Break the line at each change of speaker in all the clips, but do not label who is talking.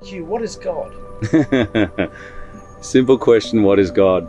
Hugh, what is God?
Simple question, what is God?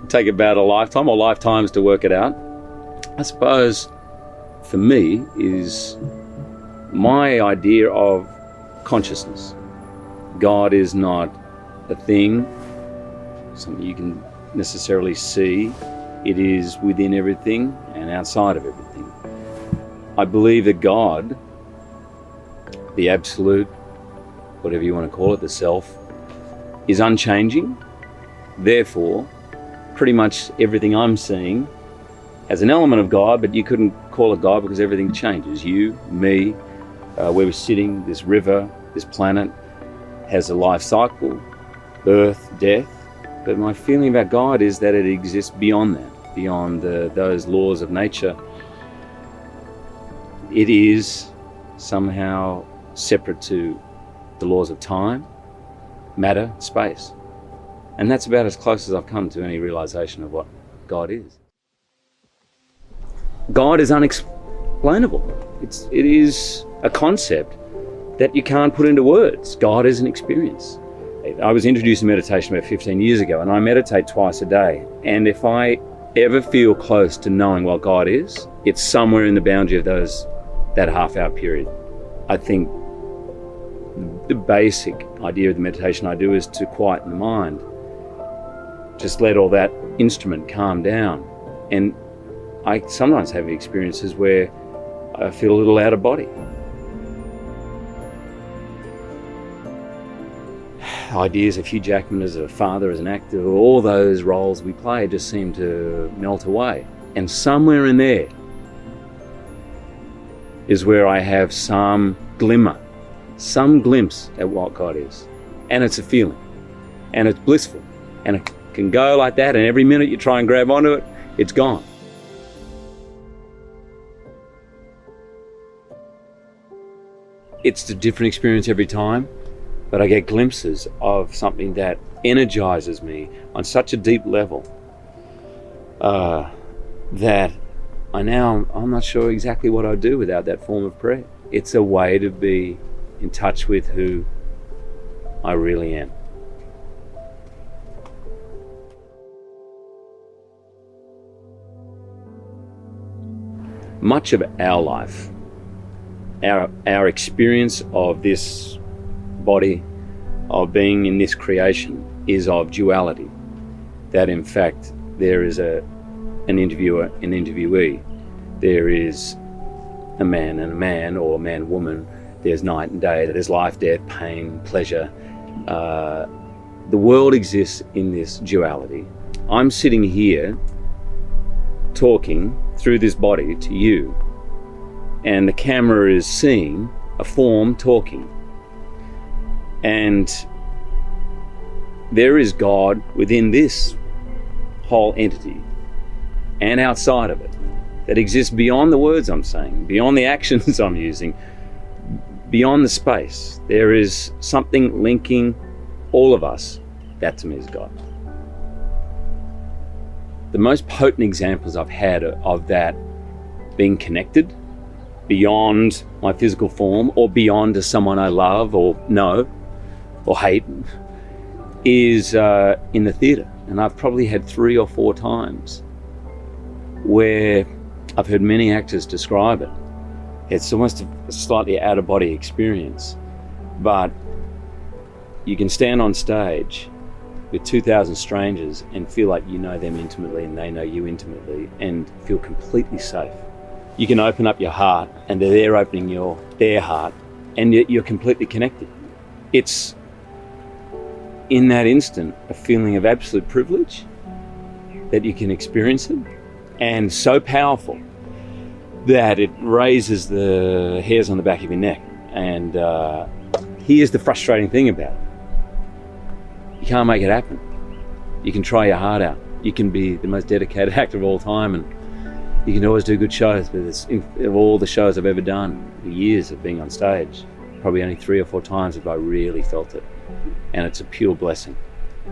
Take about a lifetime or lifetimes to work it out. I suppose for me is my idea of consciousness. God is not a thing, something you can necessarily see. It is within everything and outside of everything. I believe that God, the absolute, whatever you want to call it, the self, is unchanging. Therefore, pretty much everything I'm seeing has an element of God, but you couldn't call it God because everything changes. You, me, where we're sitting, this river, this planet has a life cycle, birth, death. But my feeling about God is that it exists beyond that, beyond those laws of nature. It is somehow separate to the laws of time, matter, space. And that's about as close as I've come to any realization of what God is. God is unexplainable. It is a concept that you can't put into words. God is an experience. I was introduced to meditation about 15 years ago, and I meditate twice a day. And if I ever feel close to knowing what God is, it's somewhere in the boundary of that half-hour period. I think the basic idea of the meditation I do is to quieten the mind. Just let all that instrument calm down. And I sometimes have experiences where I feel a little out of body. Ideas of Hugh Jackman as a father, as an actor, all those roles we play just seem to melt away. And somewhere in there is where I have some glimmer, some glimpse at what God is. And it's a feeling. And it's blissful. And it can go like that, and every minute you try and grab onto it, it's gone. It's a different experience every time, but I get glimpses of something that energizes me on such a deep level that I'm not sure exactly what I'd do without that form of prayer. It's a way to be in touch with who I really am. Much of our life, our experience of this body, of being in this creation, is of duality. That in fact there is an interviewer, an interviewee. There is a man and a man, or a man, woman. There's night and day. There's life, death, pain, pleasure. The world exists in this duality. I'm sitting here talking through this body to you, and the camera is seeing a form talking. And there is God within this whole entity and outside of it that exists beyond the words I'm saying, beyond the actions I'm using, beyond the space. There is something linking all of us. That to me is God. The most potent examples I've had of that being connected beyond my physical form or beyond to someone I love or know or hate is in the theatre. And I've probably had 3 or 4 times where I've heard many actors describe it. It's almost a slightly out-of-body experience, but you can stand on stage with 2,000 strangers and feel like you know them intimately and they know you intimately and feel completely safe. You can open up your heart and they're opening their heart and you're completely connected. It's, in that instant, a feeling of absolute privilege that you can experience it, and so powerful that it raises the hairs on the back of your neck. And here's the frustrating thing about it. You can't make it happen. You can try your heart out. You can be the most dedicated actor of all time, and you can always do good shows, but of all the shows I've ever done, the years of being on stage, probably only 3 or 4 times have I really felt it. And it's a pure blessing.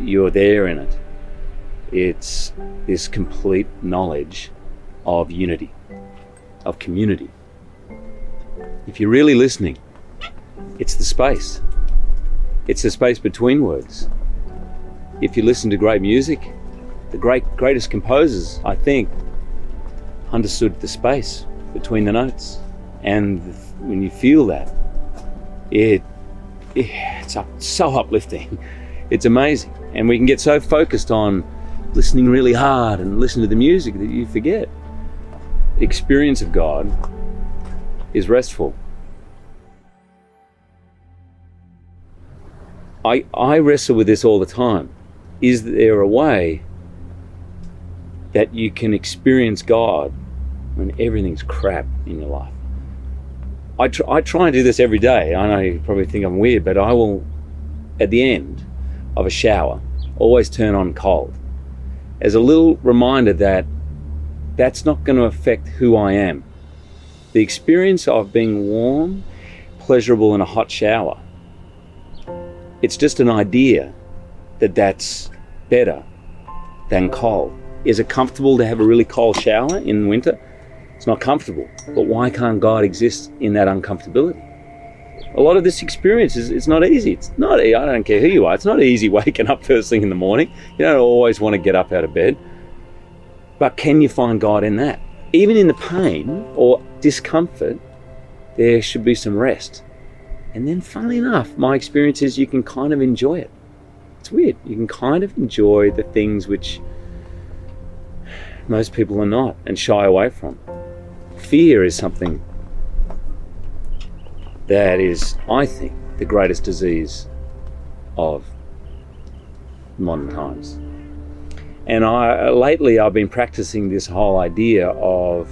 You're there in it. It's this complete knowledge of unity, of community. If you're really listening, it's the space. It's the space between words. If you listen to great music, the greatest composers, I think, understood the space between the notes. And when you feel that, it's so uplifting. It's amazing. And we can get so focused on listening really hard and listening to the music that you forget. The experience of God is restful. I wrestle with this all the time. Is there a way that you can experience God when everything's crap in your life? I try and do this every day. I know you probably think I'm weird, but I will, at the end of a shower, always turn on cold as a little reminder that that's not going to affect who I am. The experience of being warm, pleasurable in a hot shower, it's just an idea that that's better than cold. Is it comfortable to have a really cold shower in winter? It's not comfortable, but why can't God exist in that uncomfortability? A lot of this experience it's not easy. It's not, I don't care who you are, it's not easy waking up first thing in the morning. You don't always want to get up out of bed. But can you find God in that? Even in the pain or discomfort, there should be some rest. And then funnily enough, my experience is you can kind of enjoy it. It's weird. You can kind of enjoy the things which most people are not and shy away from. Fear is something that is, I think, the greatest disease of modern times. And lately I've been practicing this whole idea of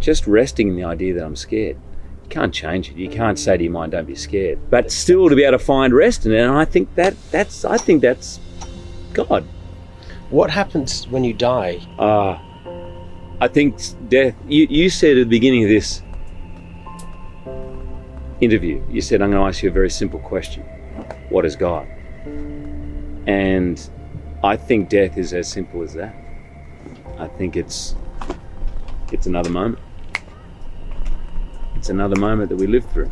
just resting in the idea that I'm scared. You can't change it. You can't say to your mind, don't be scared. But still to be able to find rest in it, and I think that's God.
What happens when you die?
I think death, you said at the beginning of this interview, you said, I'm going to ask you a very simple question. What is God? And I think death is as simple as that. I think it's another moment. It's another moment that we live through.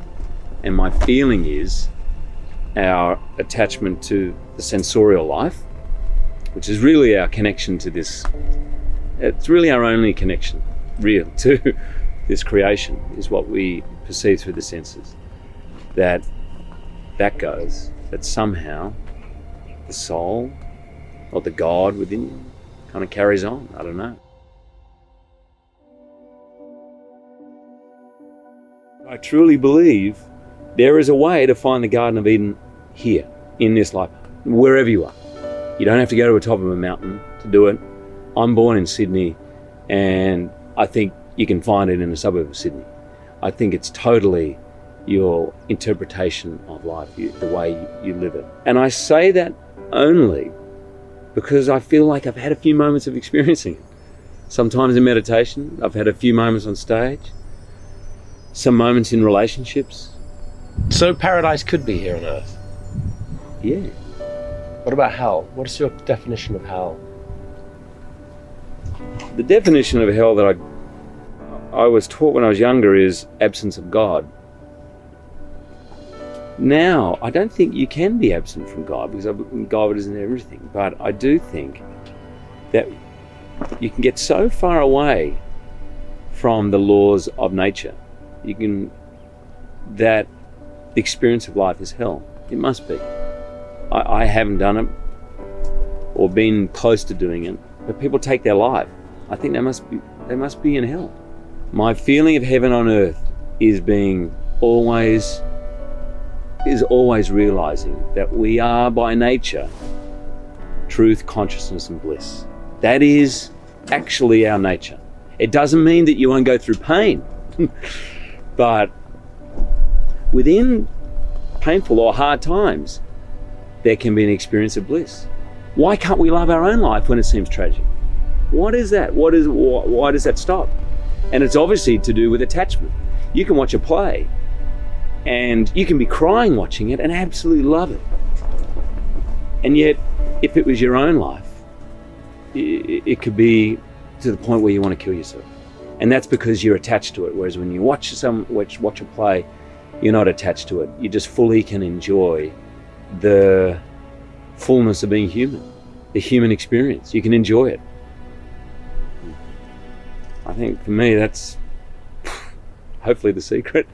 And my feeling is our attachment to the sensorial life, which is really our connection to this, it's really our only connection, real, to this creation, is what we perceive through the senses. That goes, that somehow the soul or the God within you kind of carries on. I don't know. I truly believe there is a way to find the Garden of Eden here, in this life, wherever you are. You don't have to go to the top of a mountain to do it. I'm born in Sydney, and I think you can find it in a suburb of Sydney. I think it's totally your interpretation of life, the way you live it. And I say that only because I feel like I've had a few moments of experiencing it. Sometimes in meditation, I've had a few moments on stage, some moments in relationships.
So paradise could be here on earth?
Yeah.
What about hell? What is your definition of hell?
The definition of hell that I was taught when I was younger is absence of God. Now, I don't think you can be absent from God, because God is in everything. But I do think that you can get so far away from the laws of nature, that the experience of life is hell. It must be. I haven't done it or been close to doing it, but people take their life. I think they must be in hell. My feeling of heaven on earth is always realizing that we are by nature truth, consciousness, and bliss. That is actually our nature. It doesn't mean that you won't go through pain, but within painful or hard times, there can be an experience of bliss. Why can't we love our own life when it seems tragic? What is that? Why does that stop? And it's obviously to do with attachment. You can watch a play and you can be crying watching it and absolutely love it. And yet, if it was your own life, it could be to the point where you want to kill yourself. And that's because you're attached to it. Whereas when you watch a play, you're not attached to it. You just fully can enjoy the fullness of being human, the human experience. You can enjoy it. I think for me, that's hopefully the secret.